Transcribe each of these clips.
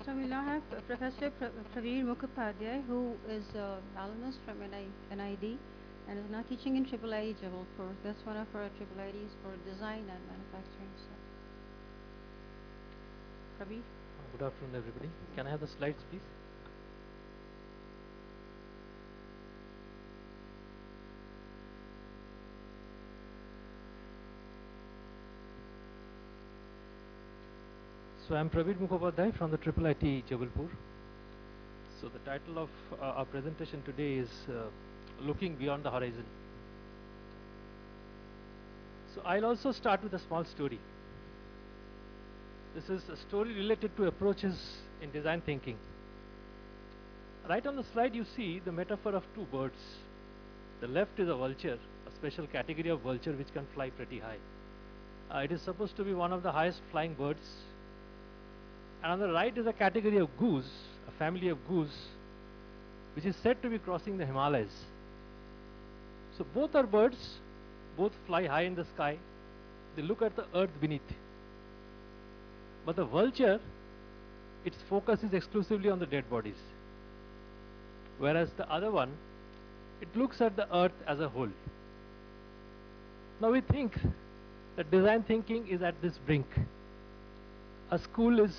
So we now have Professor Praveen Mukhopadhyay, who is an alumnus from NID and is now teaching in IIIT Jabalpur. That's one of our IIITs for design and manufacturing. So, Praveen. Good afternoon, everybody. Can I have the slides, please? So I'm Praveen Mukhopadhyay from the IIIT Jabalpur. So the title of our presentation today is Looking Beyond the Horizon. So I'll also start with a small story. This is a story related to approaches in design thinking. Right on the slide you see the metaphor of two birds. The left is a vulture, a special category of vulture which can fly pretty high. It is supposed to be one of the highest flying birds. And on the right is a category of goose, a family of goose, which is said to be crossing the Himalayas. So both are birds, both fly high in the sky. They look at the earth beneath. But the vulture, its focus is exclusively on the dead bodies. Whereas the other one, it looks at the earth as a whole. Now we think that design thinking is at this brink. A school is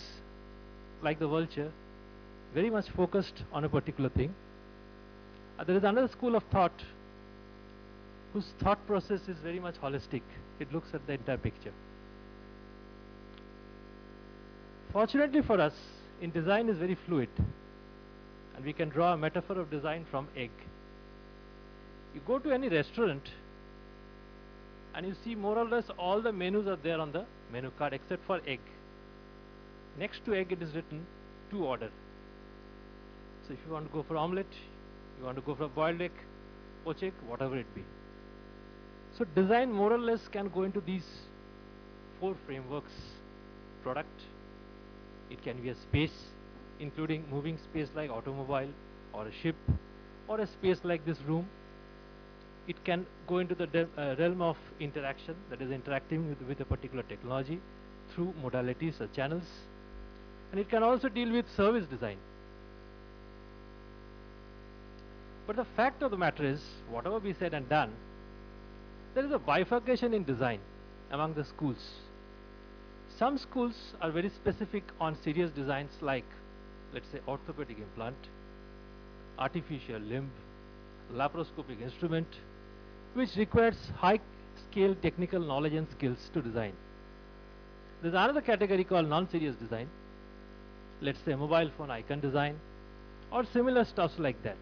like the vulture, very much focused on a particular thing. There is another school of thought whose thought process is very much holistic. It looks at the entire picture. Fortunately for us, in design is very fluid, and we can draw a metaphor of design from egg. You go to any restaurant and you see more or less all the menus are there on the menu card except for egg. Next to egg it is written to order. So if you want to go for omelette, you want to go for boiled egg, poached egg, whatever it be. So design more or less can go into these four frameworks. Product, it can be a space, including moving space like automobile or a ship, or a space like this room. It can go into the realm of interaction, that is interacting with a particular technology through modalities or channels. And it can also deal with service design. But the fact of the matter is, whatever we said and done, there is a bifurcation in design among the schools. Some schools are very specific on serious designs like, let's say, orthopedic implant, artificial limb, laparoscopic instrument, which requires high scale technical knowledge and skills to design. There's another category called non-serious design, let's say mobile phone icon design or similar stuffs like that.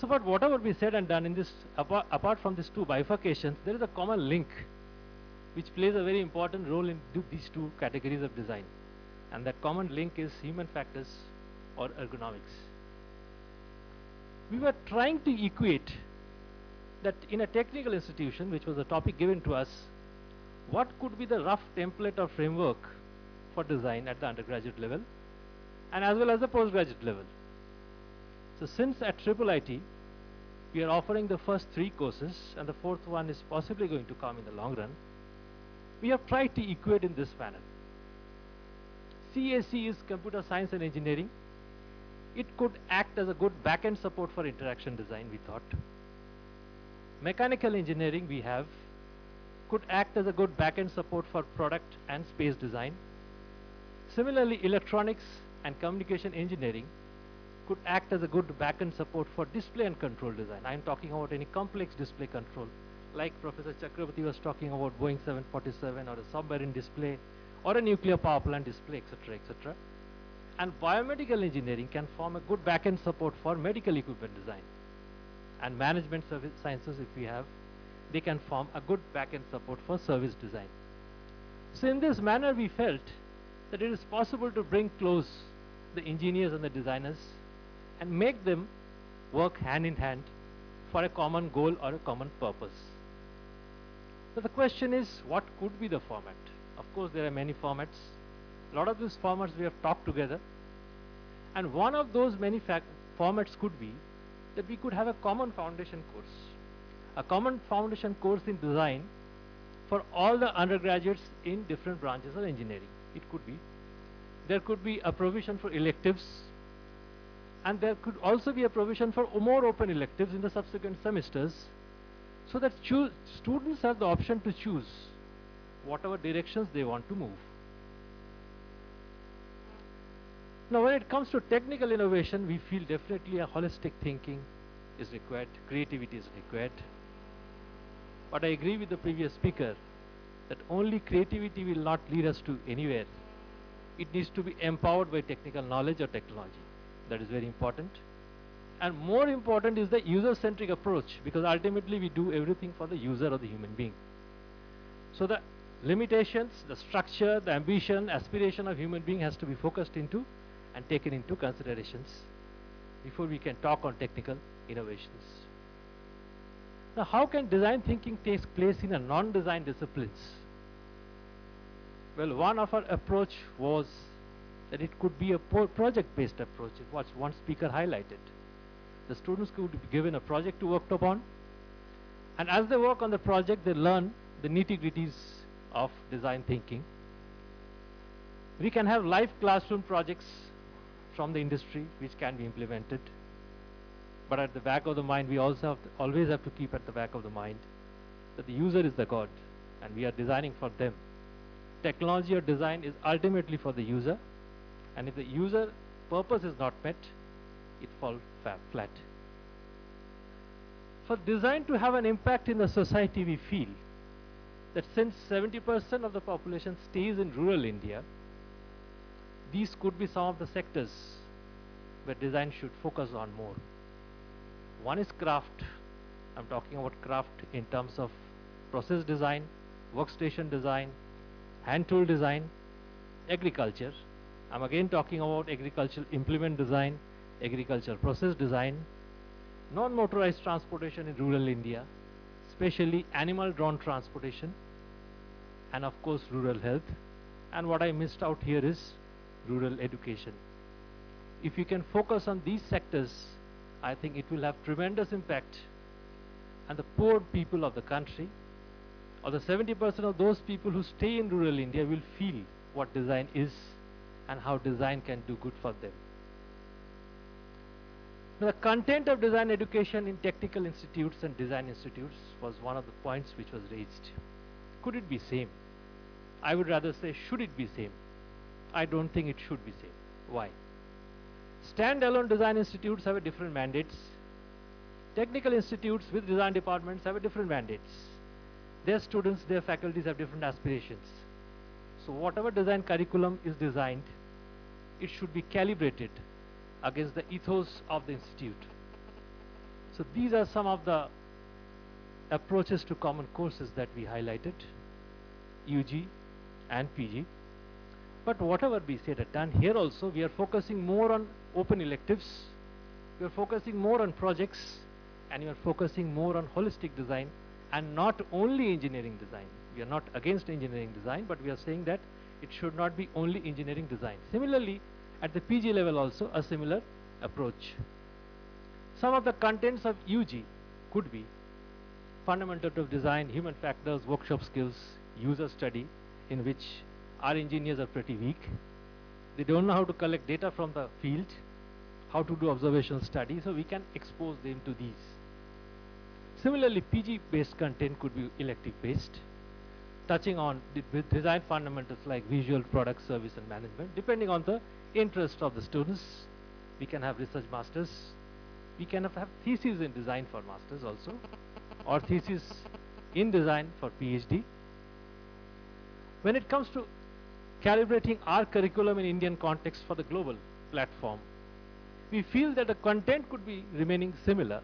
So but whatever we said and done in this, apart from these two bifurcations, there is a common link which plays a very important role in these two categories of design, and that common link is human factors or ergonomics. We were trying to equate that in a technical institution, which was the topic given to us, what could be the rough template or framework for design at the undergraduate level and as well as the postgraduate level. So since at IIIT we are offering the first three courses and the fourth one is possibly going to come in the long run, we have tried to equate in this manner. CAC is computer science and engineering. It could act as a good back-end support for interaction design, we thought. Mechanical engineering we have could act as a good back-end support for product and space design. Similarly, electronics and communication engineering could act as a good back-end support for display and control design. I am talking about any complex display control, like Professor Chakravarti was talking about Boeing 747 or a submarine display or a nuclear power plant display, etc., etc. And biomedical engineering can form a good back-end support for medical equipment design. And management service sciences, if we have, they can form a good back-end support for service design. So in this manner we felt that it is possible to bring close the engineers and the designers and make them work hand in hand for a common goal or a common purpose. So the question is, what could be the format? Of course there are many formats. A lot of these formats we have talked together, and one of those many formats could be that we could have a common foundation course. A common foundation course in design for all the undergraduates in different branches of engineering. It could be. there could be a provision for electives, and there could also be a provision for more open electives in the subsequent semesters, so that students have the option to choose whatever directions they want to move. Now, when it comes to technical innovation, we feel definitely a holistic thinking is required, creativity is required. But I agree with the previous speaker that only creativity will not lead us to anywhere. It needs to be empowered by technical knowledge or technology. That is very important. And more important is the user-centric approach, because ultimately we do everything for the user or the human being. So the limitations, the structure, the ambition, aspiration of human being has to be focused into and taken into considerations before we can talk on technical innovations. Now, how can design thinking take place in a non-design disciplines? Well, one of our approach was that it could be a project-based approach, what one speaker highlighted. The students could be given a project to work upon, and as they work on the project, they learn the nitty-gritties of design thinking. We can have live classroom projects from the industry which can be implemented, but at the back of the mind, we also always have to keep at the back of the mind that the user is the god and we are designing for them. Technology or design is ultimately for the user, and if the user purpose is not met, it falls flat. For design to have an impact in the society, we feel that since 70% of the population stays in rural India, these could be some of the sectors where design should focus on more. One is craft. I'm talking about craft in terms of process design, workstation design, hand tool design, agriculture. I'm again talking about agricultural implement design, agricultural process design, non-motorized transportation in rural India, especially animal drawn transportation, and of course rural health. And what I missed out here is rural education. If you can focus on these sectors, I think it will have tremendous impact, and the poor people of the country, or the 70% of those people who stay in rural India, will feel what design is and how design can do good for them. Now, the content of design education in technical institutes and design institutes was one of the points which was raised. Could it be same? I would rather say, should it be same? I don't think it should be same. Why? Standalone design institutes have a different mandates. Technical institutes with design departments have a different mandates. Their students, their faculties have different aspirations. So whatever design curriculum is designed, it should be calibrated against the ethos of the institute. So these are some of the approaches to common courses that we highlighted, UG and PG. But whatever be said or done, here also we are focusing more on open electives, we are focusing more on projects, and we are focusing more on holistic design and not only engineering design. We are not against engineering design, but we are saying that it should not be only engineering design. Similarly, at the PG level also a similar approach. Some of the contents of UG could be fundamental of design, human factors, workshop skills, user study, in which our engineers are pretty weak. They don't know how to collect data from the field, how to do observational study, so we can expose them to these. Similarly, PG based content could be elective based, touching on design fundamentals like visual, product, service and management. Depending on the interest of the students, we can have research masters, we can have theses in design for masters also, or thesis in design for PhD. When it comes to calibrating our curriculum in Indian context for the global platform, we feel that the content could be remaining similar,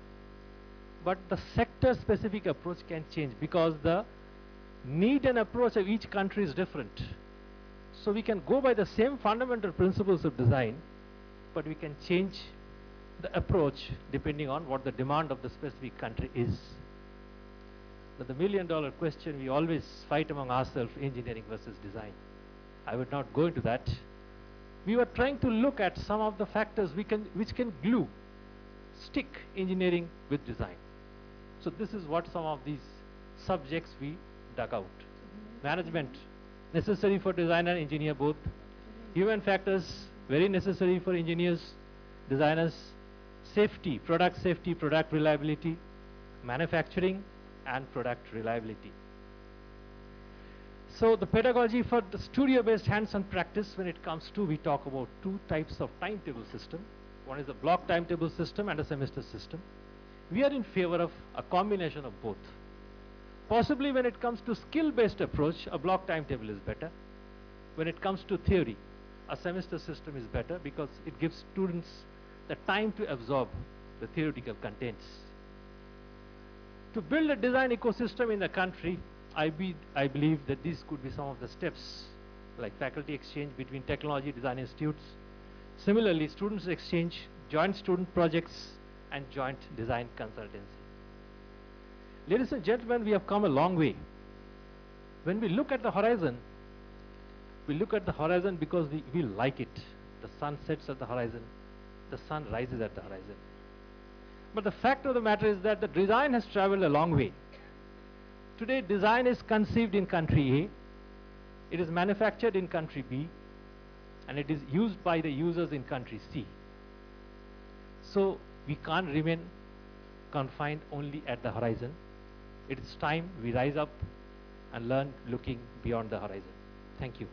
but the sector specific approach can change because the need and approach of each country is different. So we can go by the same fundamental principles of design, but we can change the approach depending on what the demand of the specific country is. But the million-dollar question we always fight among ourselves, engineering versus design. I would not go into that. We were trying to look at some of the factors which can stick engineering with design. So this is what some of these subjects we dug out. Management, necessary for designer and engineer both. Human factors, very necessary for engineers, designers, safety, product reliability, manufacturing, and product reliability. So the pedagogy for the studio-based hands-on practice, when it comes to, we talk about two types of timetable system. One is a block timetable system and a semester system. We are in favor of a combination of both. Possibly when it comes to skill-based approach, a block timetable is better. When it comes to theory, a semester system is better because it gives students the time to absorb the theoretical contents. To build a design ecosystem in the country, I believe that these could be some of the steps, like faculty exchange between technology design institutes. Similarly, students exchange, joint student projects, and joint design consultancy. Ladies and gentlemen, we have come a long way. When we look at the horizon, we look at the horizon because we like it. The sun sets at the horizon, the sun rises at the horizon. But the fact of the matter is that the design has traveled a long way. Today, design is conceived in country A, it is manufactured in country B, and it is used by the users in country C. So we can't remain confined only at the horizon. It is time we rise up and learn looking beyond the horizon. Thank you.